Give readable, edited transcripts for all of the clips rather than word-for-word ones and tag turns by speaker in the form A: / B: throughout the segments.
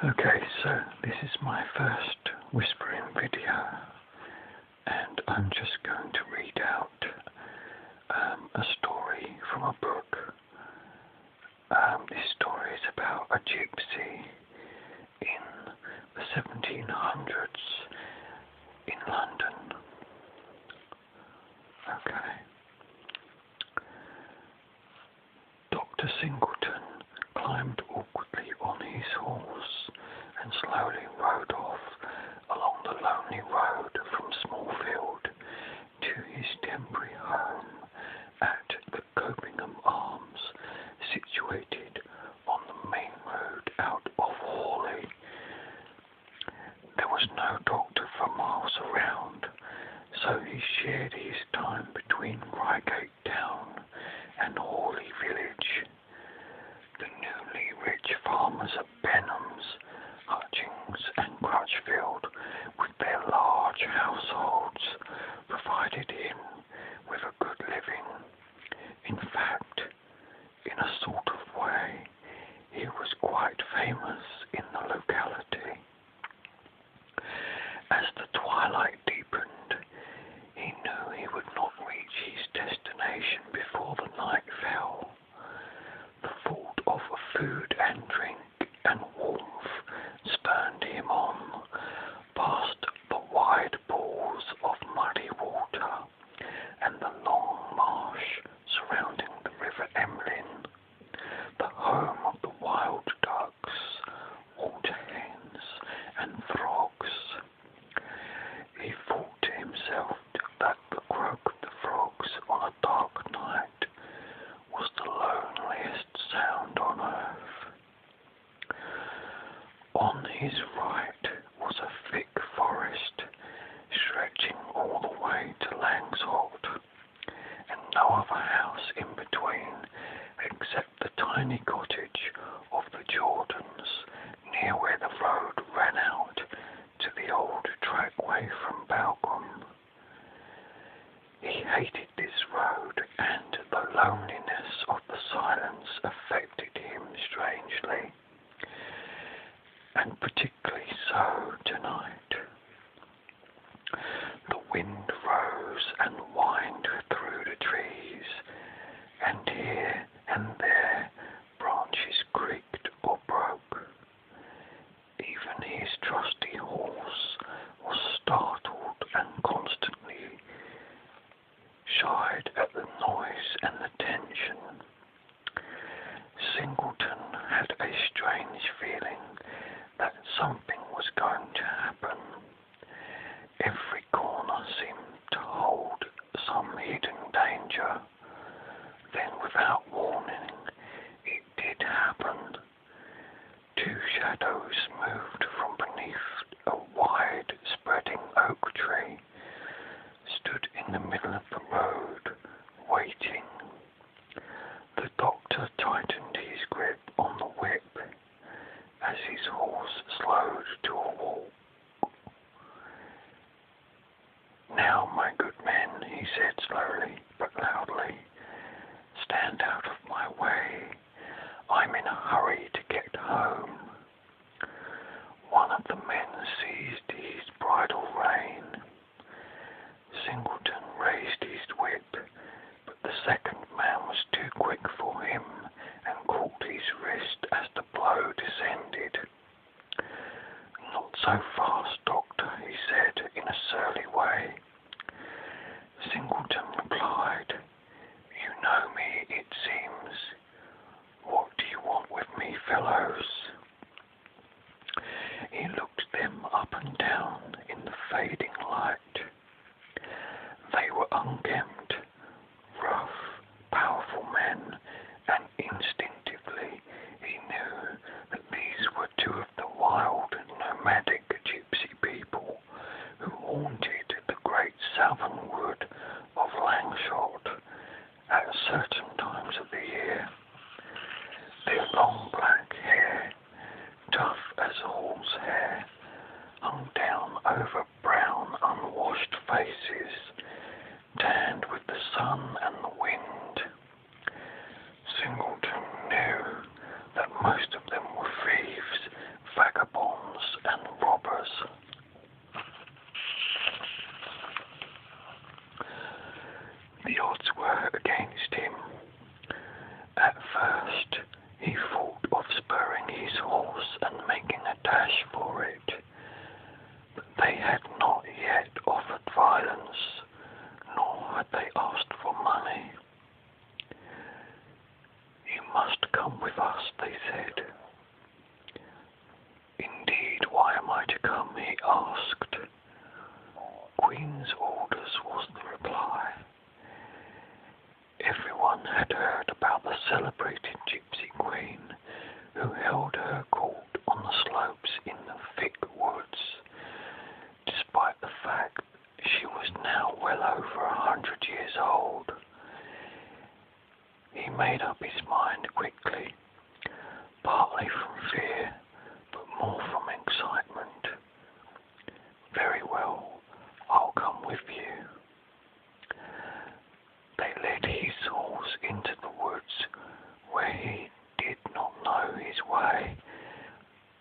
A: Okay, so this is my first whispering video, and I'm just going to read out a story from a book. This story is about a gypsy in the 1700s in London. Okay. Dr. Singleton climbed awkwardly on his horse and slowly rode off along the lonely road from Smallfield to his temporary home at the Copingham Arms, situated on the main road out of Hawley. There was no doctor for miles around, so he shared his time between Reigate Town and Hawley village. The newly rich farmers of Benhams, Hutchings and Crutchfield, with their large households, provided him with a good living. In fact, in a sort of way, he was quite famous in the locality. As the twilight deepened, he knew he would not reach his destination before the night fell. The thought of food and drink and warmth spurred him on, past the wide pools of muddy water and the long marsh surrounding the River Emlyn, the home of the wild ducks, water hens and frogs. He thought to himself that the croak of the frogs on a dark night was the loneliest sound on earth. On his right was a thick forest, stretching all the way to Langsholt, and no other house in between except the tiny cottage of the Jordans, near where the road ran out to the old trackway from Balcombe. He hated this road, and the loneliness of the silence affected him strangely, and particularly so tonight. The wind rose and whined through the trees, and here and there branches creaked or broke. Even his trusty horse was startled and constantly shied at the noise and the tension. Singleton had a strange feeling that something was going to happen. Every corner seemed to hold some hidden danger. Then, without warning, it did happen. Two shadows moved from beneath a wide spreading oak tree, stood in the middle of the road, waiting. The doctor tightened his grip on the whip as his horse slowed to a walk. "Now, my good men," he said slowly but loudly, "stand out of my way. I'm in a hurry to get home." One of the men seized his bridle rein. Singleton raised his whip, but the second man was too quick for him and caught his wrist as the blow descended. "Not so fast, doctor," he said in a surly way. Singleton replied, "You know me, it seems. What do you want with me, fellows?" He looked them up and down in the fading light. They were unkempt, rough, powerful men, and instinctively he knew that these were two of the wild, nomadic gypsy people who haunted the great southern wood of Langsholt at certain times of the year. Their long black hair who held her court on the slopes in the thick woods, despite the fact she was now well over 100 years old. He made up his mind quickly, partly from fear, but more from excitement. Very well, I'll come with you. They led his horse into the woods, where he did not know his way,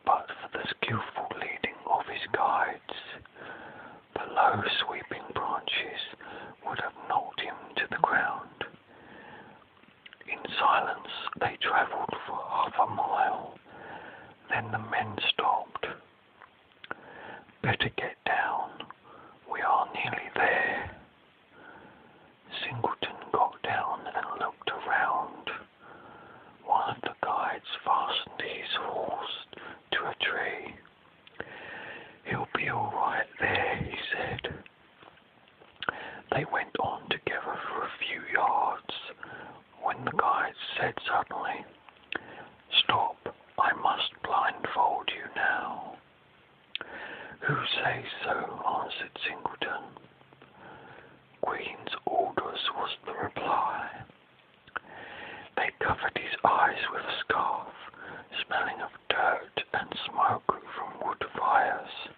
A: but for the skillful leading of his guides. The low sweeping branches would have knocked him to the ground. In silence they travelled for half a mile. Then the men stopped. Better get down. We are nearly there. Singleton got down and looked around. One of the guides fastened his horse to a tree. He'll be all right there, he said. They went on together for a few yards, when the guide said suddenly, "Stop, I must blindfold you now." "Who says so?" answered Singleton. "Queen's orders," was the reply. They covered his eyes with a scarf, smelling of dirt and smoke from wood fires.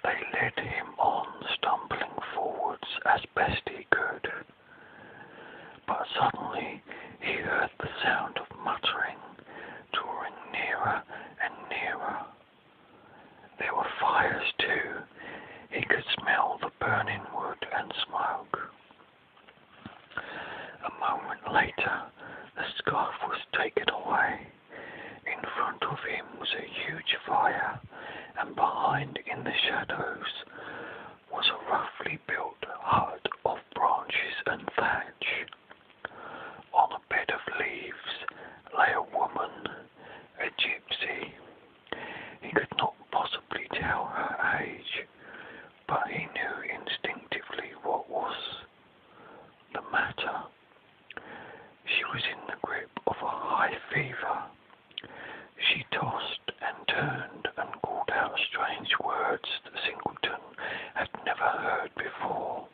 A: They led him on, stumbling forwards as best he could. But suddenly he heard the sound of muttering, drawing nearer and nearer. There were fires too. He could smell the burning wood and smoke. A moment later, the scarf was taken away. In front of him was a huge fire, and behind, in the shadows, was a roughly built hut of branches and thatch. On a bed of leaves lay a woman, a gypsy. He could not possibly tell her age, but he knew instinctively what was the matter. She was in the grip of a high fever. She tossed and turned and called out strange words that Singleton had never heard before.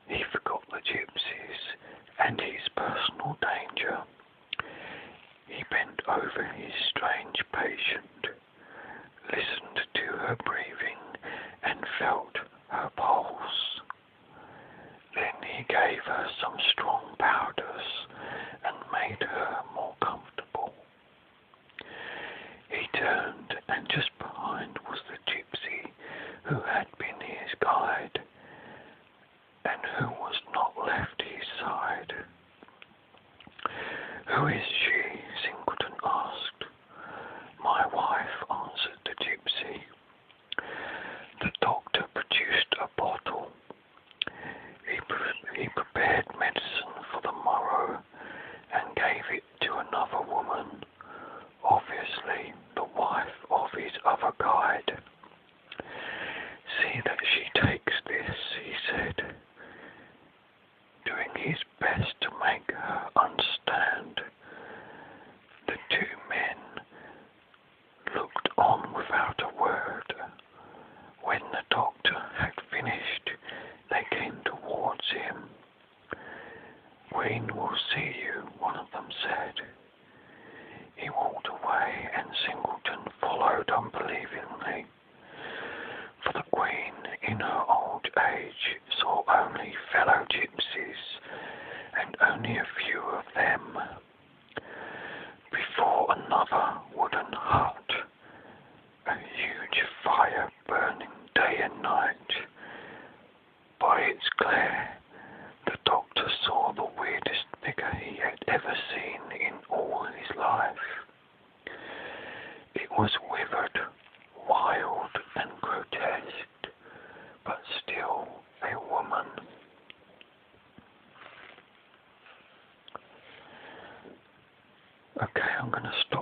A: He forgot the gypsies and his personal danger. He bent over his strange patient, listened to her breathing, and felt her pulse. Then he gave her some strong powders and made her more comfortable. He turned, and just behind was the gypsy who had been his guide, and who was not left his side. "Who is she?" Singleton asked. "My wife," answered the gypsy. The doctor produced a bottle. He prepared medicine for the morrow and gave it to another woman, obviously the wife of his other guide. "See that she takes this," he said, doing his best to make her understand. The two men looked on without a word. When the doctor had finished, they came towards him. "Queen will see you," one of them said. He walked away, and Singleton followed unbelievingly, for the Queen, in her old age, saw only fellow gypsies, and only a few of them. Before another wooden hut, a huge fire burning day and night. By its glare, the doctor saw the weirdest figure he had ever seen in all his life. It was withered, wild, and grotesque, but still a woman. Okay, I'm going to stop.